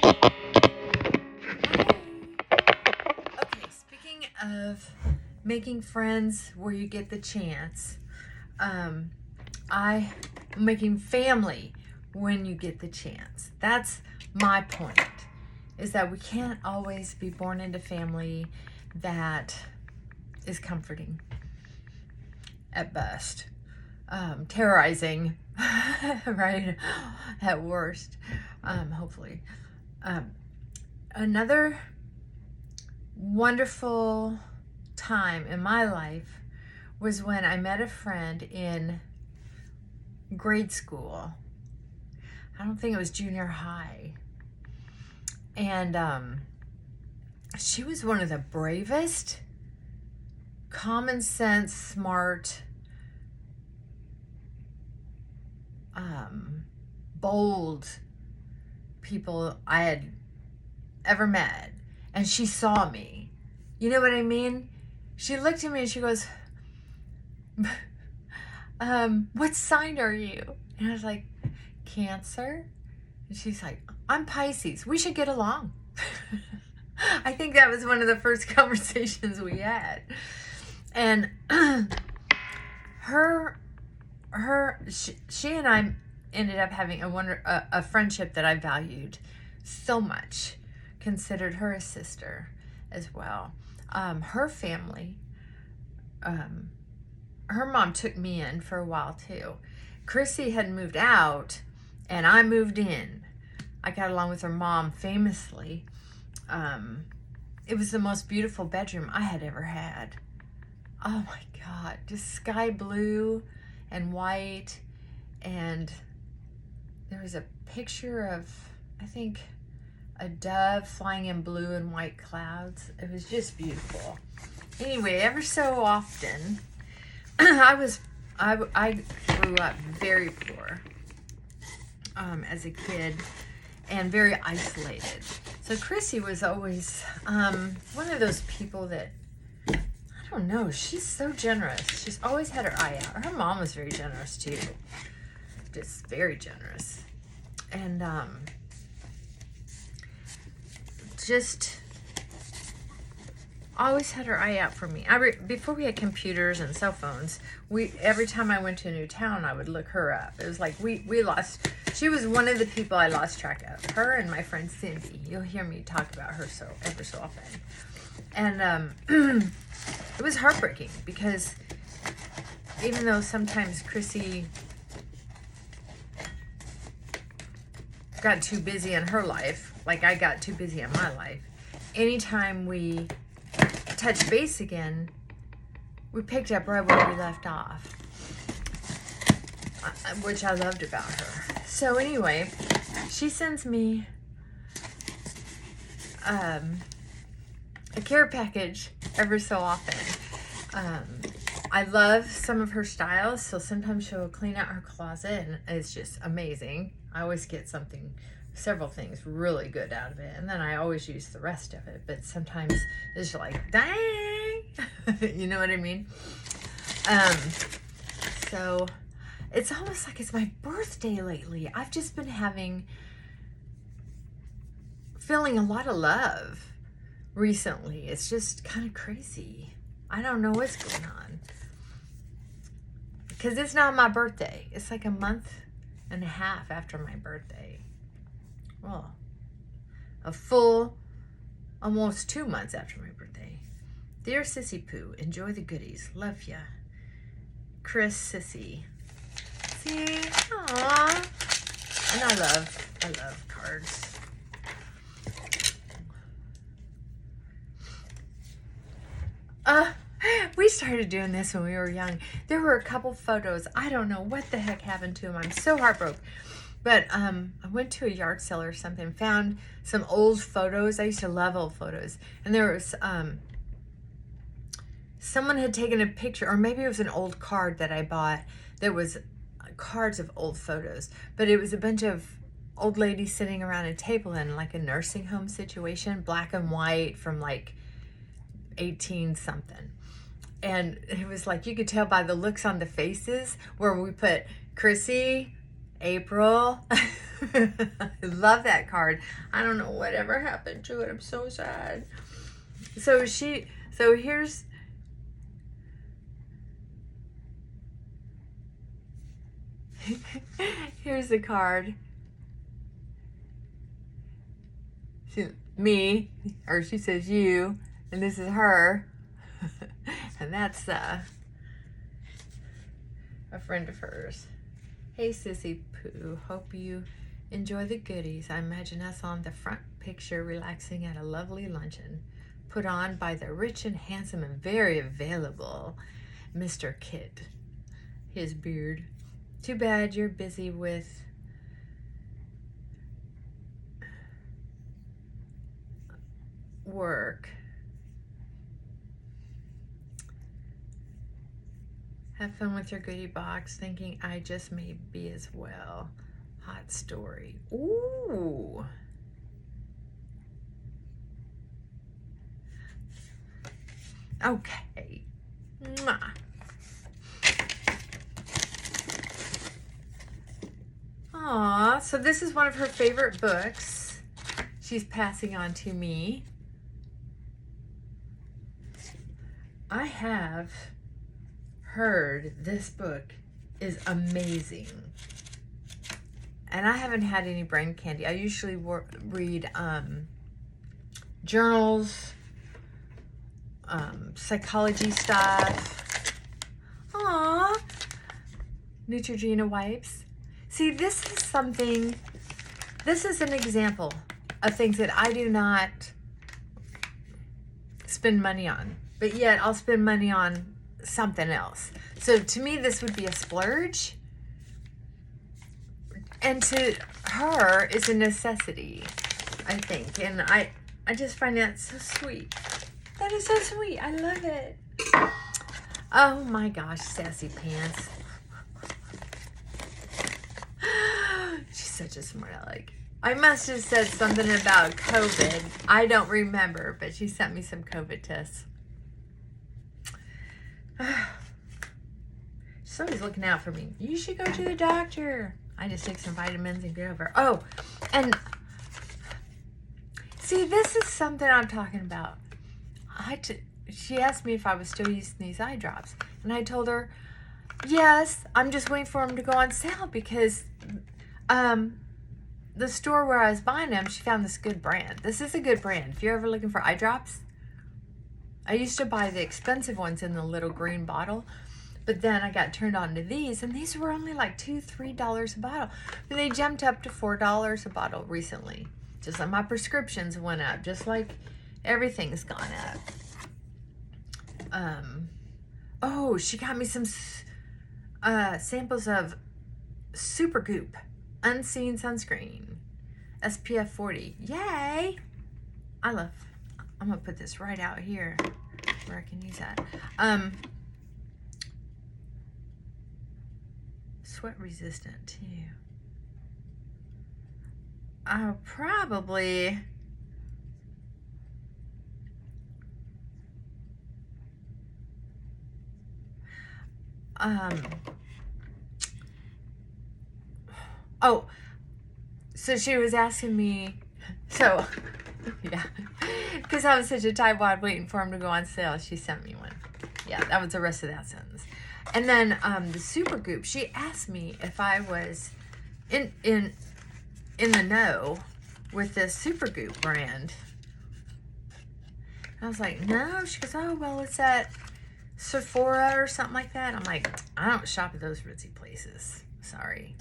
Okay, speaking of making friends where you get the chance, I making family when you get the chance. That's my point, is that we can't always be born into family that is comforting at best, terrorizing, right, at worst, hopefully. Another wonderful time in my life was when I met a friend in grade school. I don't think it was junior high. And she was one of the bravest, common sense, smart, bold people I had ever met. And she saw me. You know what I mean? She looked at me and she goes, what sign are you? And I was like, Cancer. And she's like, I'm Pisces. We should get along. I think that was one of the first conversations we had. And she and I ended up having a friendship that I valued so much. Considered her a sister as well. Her family, her mom took me in for a while too. Chrissy had moved out and I moved in. I got along with her mom famously. It was the most beautiful bedroom I had ever had. Oh my God, just sky blue and white. And there was a picture of, I think, a dove flying in blue and white clouds. It was just beautiful. Anyway, ever so often, I grew up very poor as a kid and very isolated. So Chrissy was always one of those people that, I don't know, she's so generous. She's always had her eye out. Her mom was very generous too. Just very generous. And just always had her eye out for me. Before we had computers and cell phones, every time I went to a new town, I would look her up. It was like we lost. She was one of the people I lost track of. Her and my friend Cindy. You'll hear me talk about her ever so often. And it was heartbreaking because even though sometimes Chrissy got too busy in her life, like I got too busy in my life, anytime we touched base again, we picked up right where we left off, which I loved about her. So anyway, she sends me a care package ever so often. I love some of her styles, so sometimes she'll clean out her closet and it's just amazing. I always get several things really good out of it, and then I always use the rest of it, but sometimes it's like, dang, you know what I mean? So it's almost like it's my birthday lately. I've just been feeling a lot of love recently. It's just kind of crazy. I don't know what's going on. Because it's not my birthday. It's like a month and a half after my birthday. Well, a full almost 2 months after my birthday. Dear Sissy Poo, enjoy the goodies. Love ya. Chris Sissy. See? Aww. And I love cards. We started doing this when we were young. There were a couple photos. I don't know what the heck happened to them. I'm so heartbroken. But I went to a yard sale or something, found some old photos. I used to love old photos. And there was, someone had taken a picture, or maybe it was an old card that I bought that was cards of old photos. But it was a bunch of old ladies sitting around a table in like a nursing home situation, black and white from like 18 something. And it was like, you could tell by the looks on the faces where we put Chrissy April. I love that card. I don't know whatever happened to it. I'm so sad. So here's here's the card. Me, or she says you, and this is her. And that's a friend of hers. Hey, Sissy Pooh, hope you enjoy the goodies. I imagine us on the front picture relaxing at a lovely luncheon put on by the rich and handsome and very available Mr. Kit. His beard. Too bad you're busy with work. Have fun with your goodie box, thinking I just may be as well. Hot story. Ooh. Okay. Mwah. Aw, so this is one of her favorite books she's passing on to me. I have heard this book is amazing, and I haven't had any brain candy. I usually read journals, psychology stuff. Aww, Neutrogena wipes. See, this is an example of things that I do not spend money on, but yet I'll spend money on something else. So to me, this would be a splurge, and to her is a necessity, I think. And I just find that so sweet. That is so sweet. I love it. Oh my gosh, sassy pants. She's such a smart aleck. I must have said something about COVID. I don't remember, but she sent me some COVID tests. She's always looking out for me. You should go to the doctor. I just take some vitamins and get over. Oh, and see, this is something I'm talking about. She asked me if I was still using these eye drops, and I told her, yes, I'm just waiting for them to go on sale because the store where I was buying them, she found this good brand. This is a good brand. If you're ever looking for eye drops, I used to buy the expensive ones in the little green bottle, but then I got turned on to these, and these were only like $2-3 a bottle. But they jumped up to $4 a bottle recently. Just like my prescriptions went up, just like everything's gone up. Oh, she got me some samples of Super Goop Unseen Sunscreen, SPF 40. Yay! I'm gonna put this right out here where I can use that. Sweat resistant too. I'll probably oh, so she was asking me, so yeah, because I was such a tightwad waiting for him to go on sale, she sent me one. Yeah, that was the rest of that sentence. And then the Super Goop, she asked me if I was in the know with this Super Goop brand. I was like, no. She goes, oh, well, it's at Sephora or something like that. I'm like, I don't shop at those ritzy places. Sorry.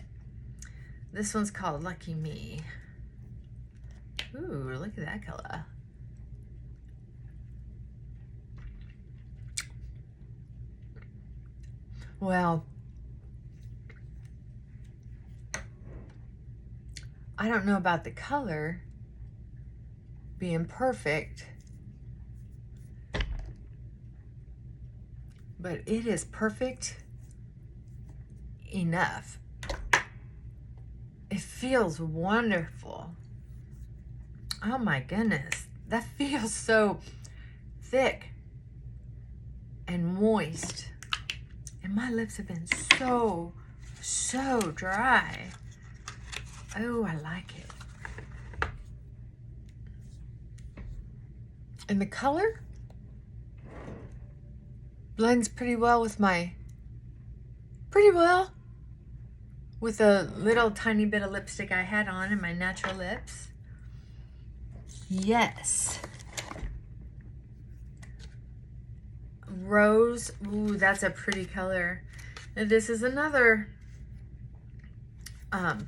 This one's called Lucky Me. Ooh, look at that color. Well, I don't know about the color being perfect, but it is perfect enough. It feels wonderful. Oh my goodness. That feels so thick and moist. And my lips have been so dry. Oh, I like it. And the color blends pretty well with with a little tiny bit of lipstick I had on in my natural lips. Yes. Rose. Ooh, that's a pretty color. And this is another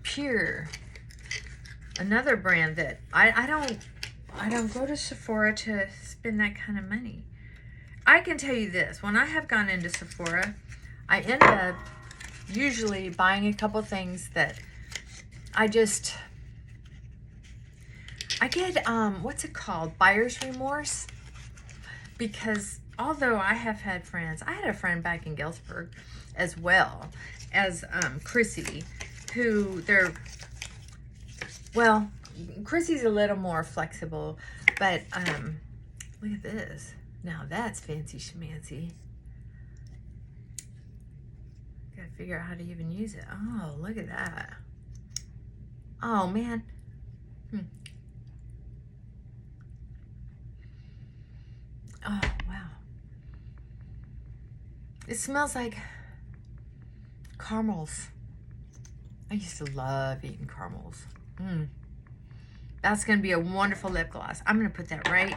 Pure. Another brand that I don't go to Sephora to spend that kind of money. I can tell you this, when I have gone into Sephora, I end up usually buying a couple things that I get, what's it called? Buyer's remorse. Because although I have had friends, I had a friend back in Galesburg as well as Chrissy, who well, Chrissy's a little more flexible, but look at this. Now that's fancy schmancy. Gotta figure out how to even use it. Oh, look at that. Oh, man. Oh, wow. It smells like caramels. I used to love eating caramels. That's going to be a wonderful lip gloss. I'm going to put that right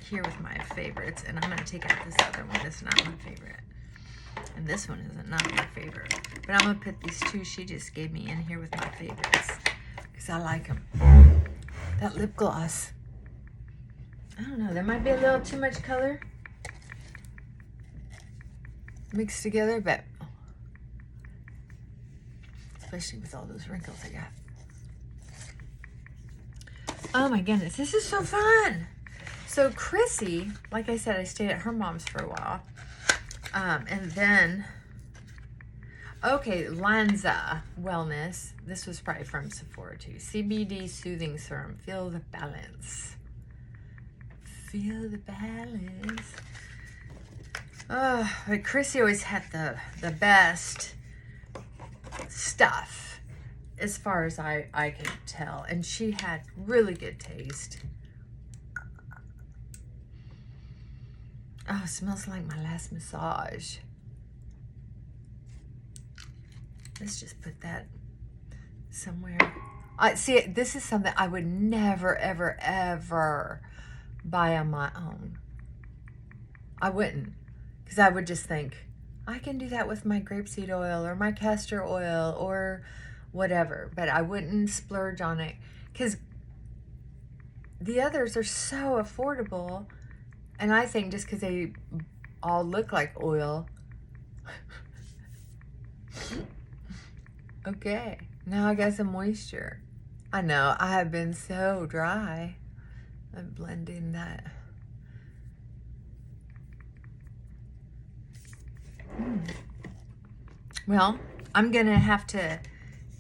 here with my favorites, and I'm going to take out this other one. It's not my favorite. And this one is not my favorite. But I'm going to put these two she just gave me in here with my favorites, because I like them. That lip gloss. I don't know. There might be a little too much color mixed together, but especially with all those wrinkles I got. Oh my goodness, this is so fun. So Chrissy, like I said, I stayed at her mom's for a while. And then, okay, Lanza Wellness. This was probably from Sephora too. CBD Soothing Serum. Feel the balance. Feel the balance. Oh, but Chrissy always had the best stuff, as far as I can tell. And she had really good taste. Oh, it smells like my last massage. Let's just put that somewhere. See, this is something I would never, ever, ever buy on my own. I wouldn't. Because I would just think, I can do that with my grapeseed oil or my castor oil or whatever. But I wouldn't splurge on it. Because the others are so affordable. And I think just because they all look like oil. Okay, now I got some moisture. I know, I have been so dry. I'm blending that. Well, I'm gonna have to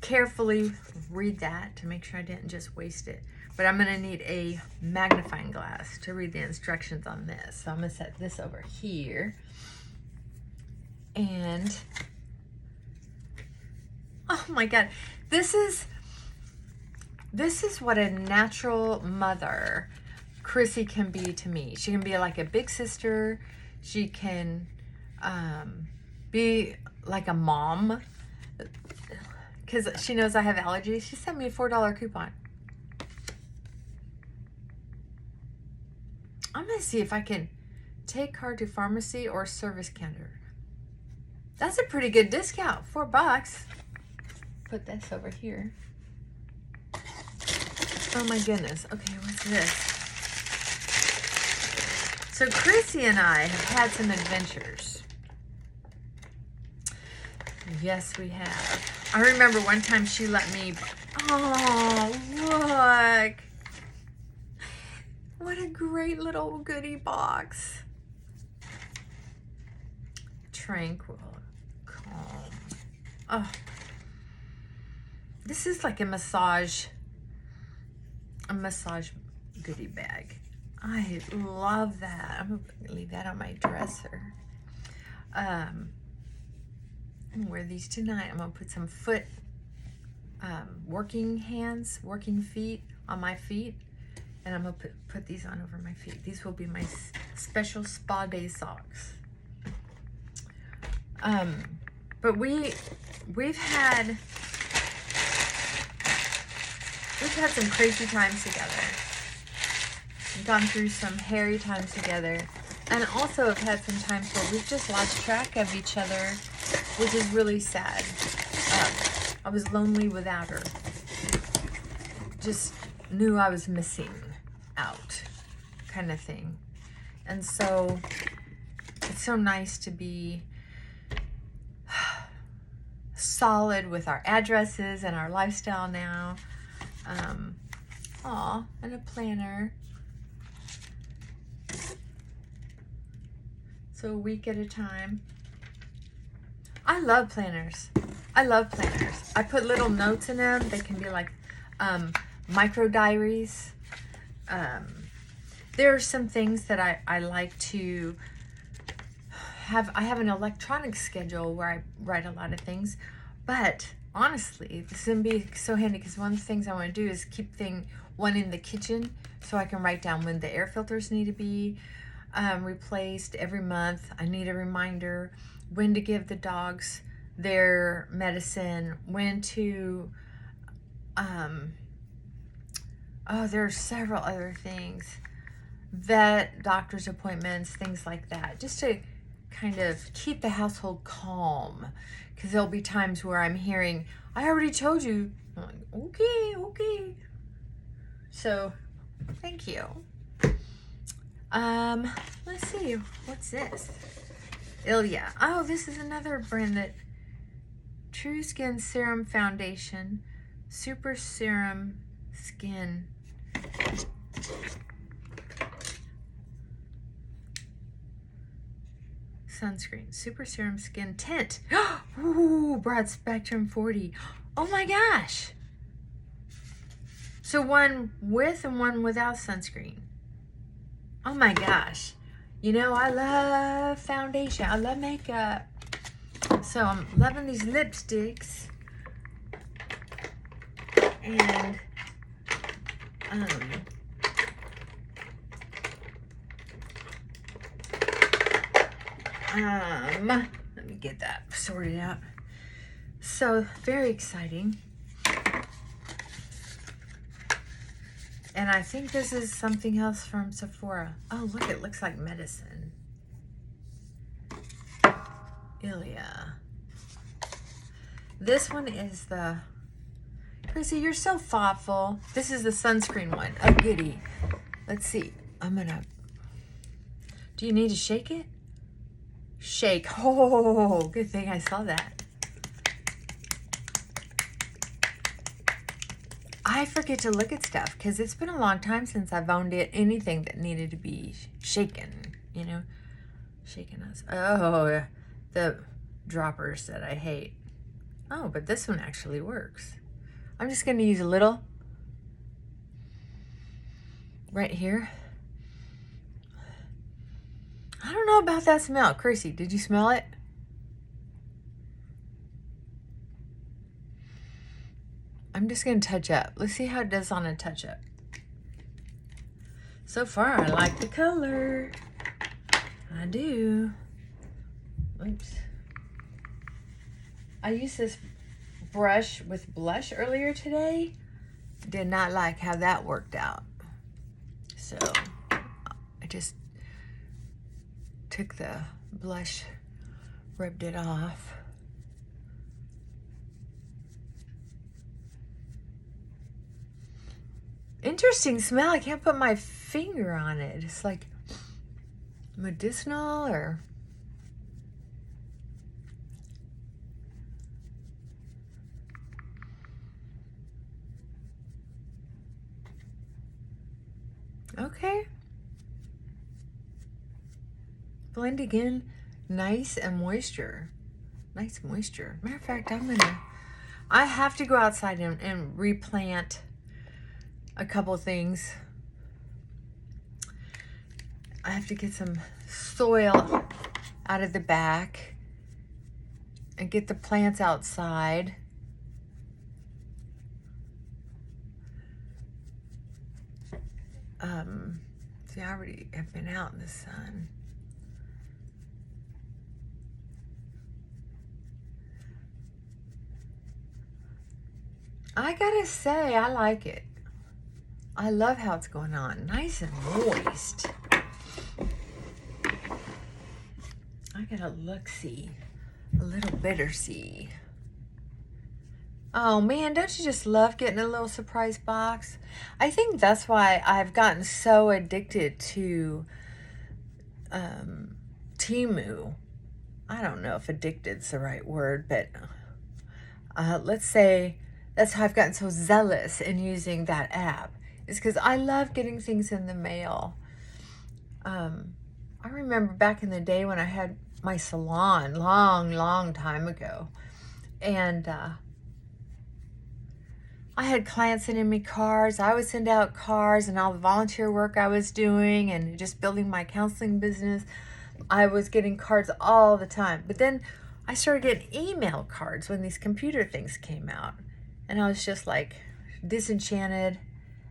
carefully read that to make sure I didn't just waste it. But I'm gonna need a magnifying glass to read the instructions on this. So I'm gonna set this over here. And, oh my God, this is what a natural mother Chrissy can be to me. She can be like a big sister. She can be like a mom, because she knows I have allergies. She sent me a $4 coupon. I'm going to see if I can take card to pharmacy or service counter. That's a pretty good discount, $4. Put this over here. Oh my goodness. Okay, what's this? So Chrissy and I have had some adventures. Yes, we have. I remember one time she let me, oh, look. What a great little goodie box. Tranquil, calm. Oh, this is like a massage goodie bag. I love that. I'm gonna leave that on my dresser. I'm gonna wear these tonight. I'm gonna put some foot working hands, working feet on my feet. And I'm gonna put these on over my feet. These will be my special spa day socks. But we've had some crazy times together. We've gone through some hairy times together. And also have had some times where we've just lost track of each other, which is really sad. I was lonely without her. Just knew I was missing out, kind of thing. And so it's so nice to be solid with our addresses and our lifestyle now. And a planner. So a week at a time. I love planners. I love planners. I put little notes in them. They can be like micro diaries. There are some things that I like to have. I have an electronic schedule where I write a lot of things. But honestly, this is going to be so handy because one of the things I want to do is keep one in the kitchen so I can write down when the air filters need to be replaced every month. I need a reminder when to give the dogs their medicine, when to there are several other things, vet, doctor's appointments, things like that, just to kind of keep the household calm, because there'll be times where I'm hearing, I already told you. I'm like, okay. So thank you. Let's see, what's this? Ilia. Oh, this is another brand, that True Skin Serum Foundation, Super Serum Skin. Sunscreen, Super Serum Skin Tint. Ooh, broad spectrum 40. Oh my gosh. So one with and one without sunscreen. Oh my gosh. You know, I love foundation. I love makeup. So I'm loving these lipsticks. And let me get that sorted out. So very exciting. And I think this is something else from Sephora. Oh, look, it looks like medicine. Ilia. This one is the... Chrissy, you're so thoughtful. This is the sunscreen one. Oh, goody. Let's see. I'm gonna... Do you need to shake it? Shake. Oh, good thing I saw that. I forget to look at stuff because it's been a long time since I've owned anything that needed to be shaken, you know? Shaken us. Oh, the droppers that I hate. Oh, but this one actually works. I'm just going to use a little right here. I don't know about that smell. Chrissy, did you smell it? I'm just going to touch up. Let's see how it does on a touch up. So far, I like the color. I do. Oops. I used this brush with blush earlier today. Did not like how that worked out. So I just took the blush, rubbed it off. Interesting smell. I can't put my finger on it. It's like medicinal or... Okay. Blend again. Nice and moisture. Nice moisture. Matter of fact, I have to go outside and replant a couple things. I have to get some soil out of the back and get the plants outside. See, I already have been out in the sun. I gotta say, I like it. I love how it's going on. Nice and moist. I gotta look-see. A little bitter-see. Oh man, don't you just love getting a little surprise box? I think that's why I've gotten so addicted to Temu. I don't know if addicted's the right word, but let's say that's how I've gotten so zealous in using that app. It's because I love getting things in the mail. I remember back in the day when I had my salon, long time ago, and I had clients sending me cards. I would send out cards, and all the volunteer work I was doing and just building my counseling business, I was getting cards all the time. But then I started getting email cards when these computer things came out, and I was just like disenchanted.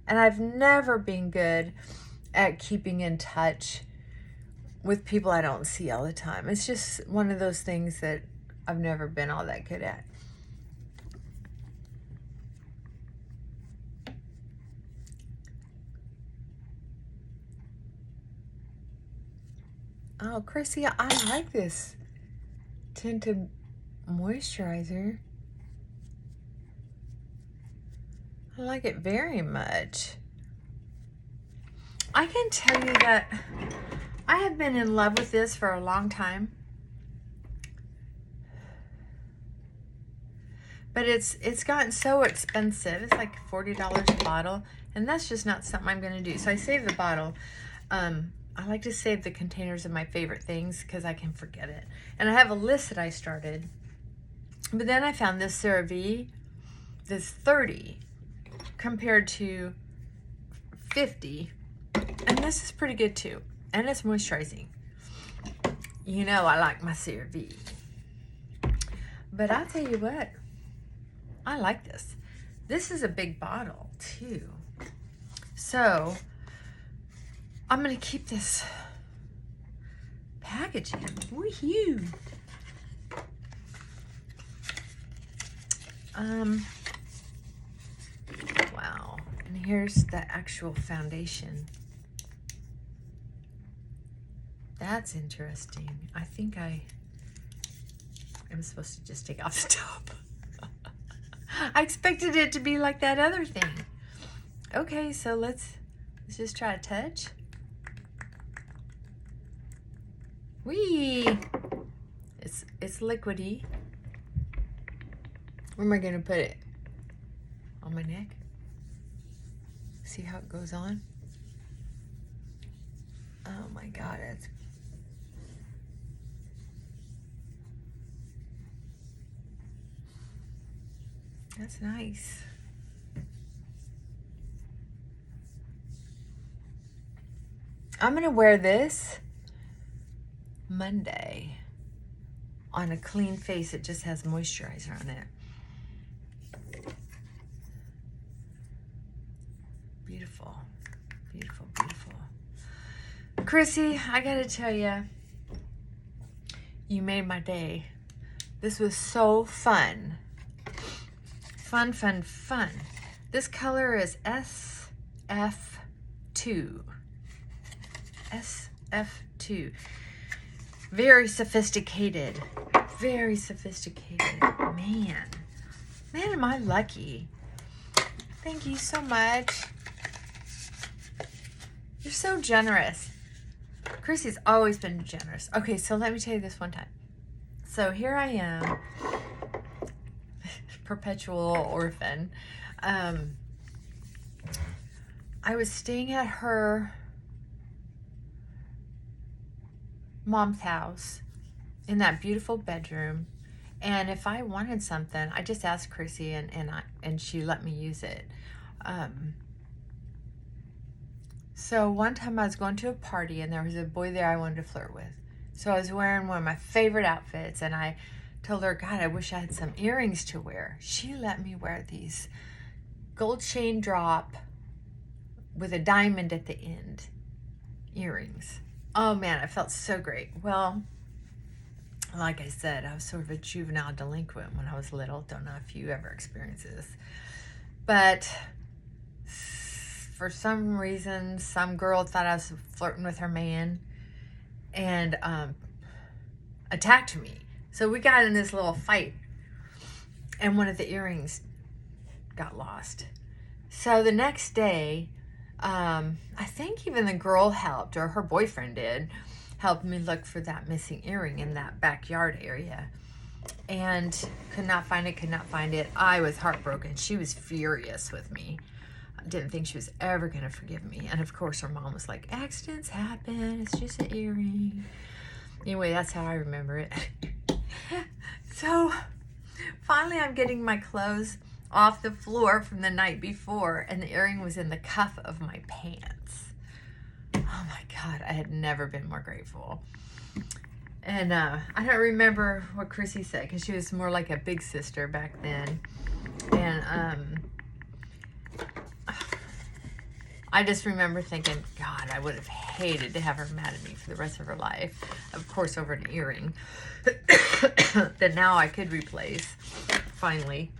And I've never been good at keeping in touch with people I don't see all the time. It's just one of those things that I've never been all that good at. Oh, Chrissy, I like this tinted moisturizer. I like it very much. I can tell you that I have been in love with this for a long time. But it's gotten so expensive. It's like $40 a bottle, and that's just not something I'm going to do. So I saved the bottle. I like to save the containers of my favorite things because I can forget it. And I have a list that I started. But then I found this CeraVe, this 30 compared to 50. And this is pretty good too. And it's moisturizing. You know I like my CeraVe. But I'll tell you what, I like this. This is a big bottle too. So I'm gonna keep this packaging. Woohoo! Wow. And here's the actual foundation. That's interesting. I think I am supposed to just take off the top. I expected it to be like that other thing. Okay, so let's just try a touch. Whee! It's liquidy. Where am I gonna put it? On my neck? See how it goes on? Oh my God, that's nice. I'm gonna wear this Monday on a clean face. It just has moisturizer on it. Beautiful, beautiful, beautiful. Chrissy, I gotta tell you, you made my day. This was so fun. Fun, fun, fun. This color is SF2. SF2. Very sophisticated. Very sophisticated. Man, am I lucky. Thank you so much. You're so generous. Chrissy's always been generous. Okay, so let me tell you this one time. So here I am, perpetual orphan. I was staying at her mom's house in that beautiful bedroom, and if I wanted something, I just asked Chrissy, and she let me use it. So one time I was going to a party, and there was a boy there I wanted to flirt with. So I was wearing one of my favorite outfits, and I told her, God, I wish I had some earrings to wear. She let me wear these gold chain drop with a diamond at the end. earrings. Oh man, I felt so great. Well, like I said, I was sort of a juvenile delinquent when I was little. Don't know if you ever experienced this. But for some reason, some girl thought I was flirting with her man and attacked me. So we got in this little fight, and one of the earrings got lost. So the next day, I think even the girl helped, or her boyfriend did, helped me look for that missing earring in that backyard area. And could not find it. I was heartbroken. She was furious with me. I didn't think she was ever going to forgive me. And of course, her mom was like, accidents happen. It's just an earring. Anyway, that's how I remember it. So finally, I'm getting my clothes off the floor from the night before, and the earring was in the cuff of my pants. Oh my God, I had never been more grateful. And I don't remember what Chrissy said, because she was more like a big sister back then. And I just remember thinking, God, I would have hated to have her mad at me for the rest of her life. Of course, over an earring that now I could replace, finally,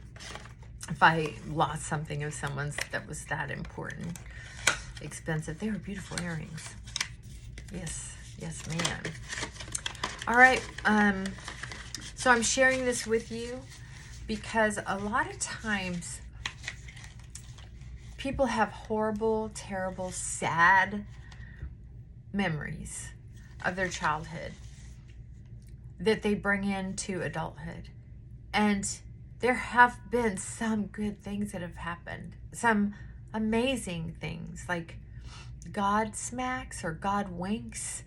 if I lost something of someone's that was that important, expensive. They were beautiful earrings. Yes, yes, ma'am. All right, so I'm sharing this with you because a lot of times people have horrible, terrible, sad memories of their childhood that they bring into adulthood. And there have been some good things that have happened, some amazing things, like God smacks or God winks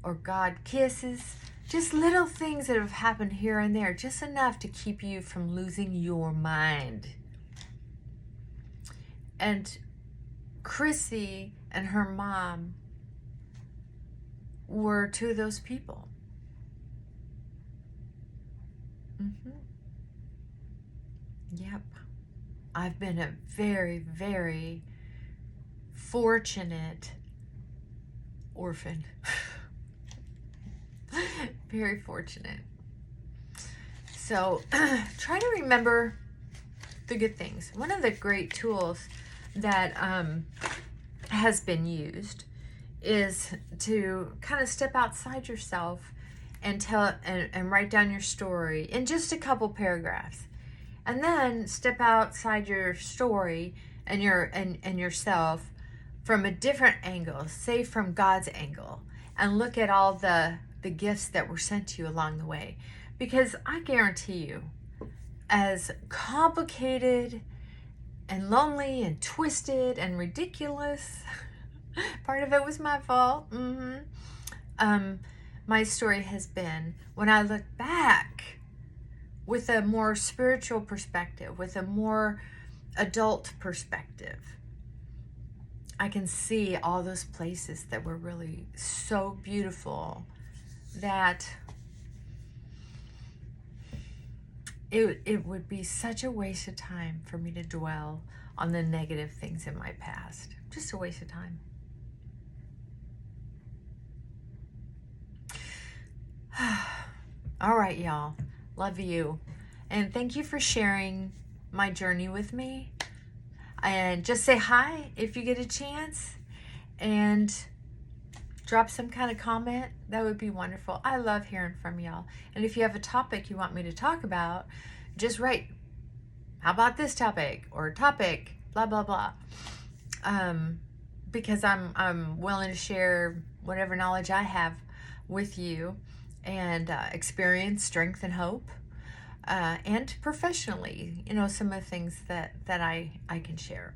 or God kisses, just little things that have happened here and there, just enough to keep you from losing your mind. And Chrissy and her mom were two of those people. Yep. I've been a very, very fortunate orphan. Very fortunate. So try to remember the good things. One of the great tools that has been used is to kind of step outside yourself and tell and write down your story in just a couple paragraphs, and then step outside your story and yourself from a different angle, say from God's angle, and look at all the gifts that were sent to you along the way. Because I guarantee you, as complicated and lonely and twisted and ridiculous, part of it was my fault, my story has been, when I look back with a more spiritual perspective, with a more adult perspective, I can see all those places that were really so beautiful that it would be such a waste of time for me to dwell on the negative things in my past. Just a waste of time. All right, y'all. Love you. And thank you for sharing my journey with me. And just say hi if you get a chance. And drop some kind of comment. That would be wonderful. I love hearing from y'all. And if you have a topic you want me to talk about, just write, how about this topic? Or topic, blah, blah, blah. Because I'm willing to share whatever knowledge I have with you, and experience, strength, and hope. And professionally, you know, some of the things that I can share.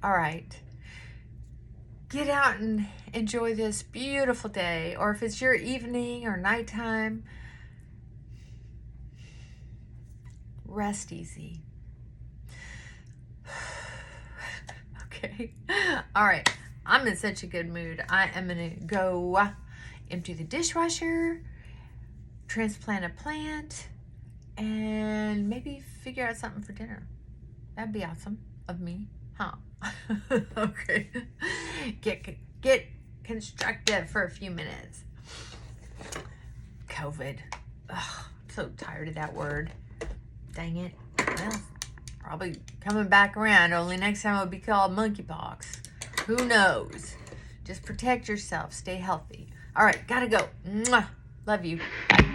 All right. Get out and enjoy this beautiful day, or if it's your evening or nighttime, rest easy. Okay. All right. I'm in such a good mood. I am going to go empty the dishwasher, transplant a plant, and maybe figure out something for dinner. That'd be awesome of me, huh? Okay. Get constructive for a few minutes. COVID. Ugh, I'm so tired of that word. Dang it. Well, probably coming back around, only next time it'll be called monkeypox. Who knows? Just protect yourself. Stay healthy. All right, gotta go. Mwah. Love you. Bye.